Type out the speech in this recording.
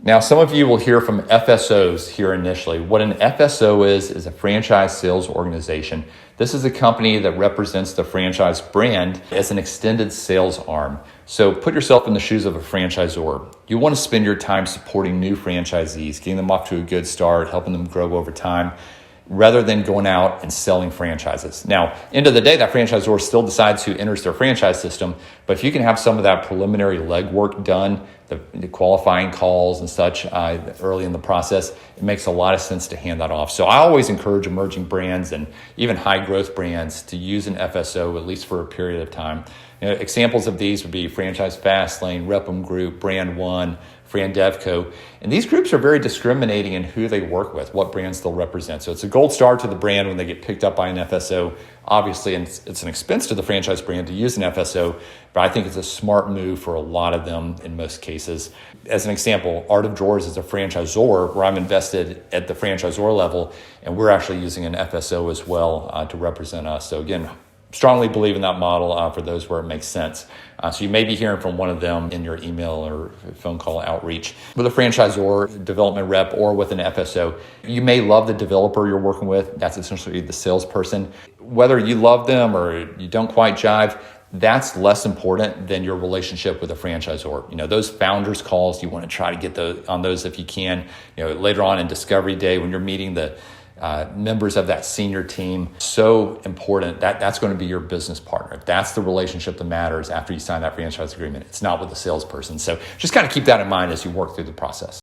Now, some of you will hear from FSOs here initially. What an FSO is a franchise sales organization. This is a company that represents the franchise brand as an extended sales arm. So put yourself in the shoes of a franchisor. You want to spend your time supporting new franchisees, getting them off to a good start, helping them grow over time, rather than going out and selling franchises. Now, end of the day, that franchisor still decides who enters their franchise system, but if you can have some of that preliminary legwork done, the qualifying calls and such early in the process, it makes a lot of sense to hand that off. So I always encourage emerging brands and even high growth brands to use an FSO at least for a period of time. Examples of these would be Franchise Fastlane, Rep'em Group, Brand One, FranDevCo. And these groups are very discriminating in who they work with, what brands they'll represent. So it's a gold star to the brand when they get picked up by an FSO. Obviously, it's an expense to the franchise brand to use an FSO, but I think it's a smart move for a lot of them in most cases. As an example, Art of Drawers is a franchisor where I'm invested at the franchisor level, and we're actually using an FSO as well to represent us. So again, strongly believe in that model for those where it makes sense. So you may be hearing from one of them in your email or phone call outreach. With a franchisor, development rep, or with an FSO, you may love the developer you're working with. That's essentially the salesperson. Whether you love them or you don't quite jive, that's less important than your relationship with a franchisor. Those founders calls, you want to try to get those if you can. Later on in discovery day when you're meeting the members of that senior team, so important. That's going to be your business partner. That's the relationship that matters after you sign that franchise agreement. It's not with the salesperson. So just kind of keep that in mind as you work through the process.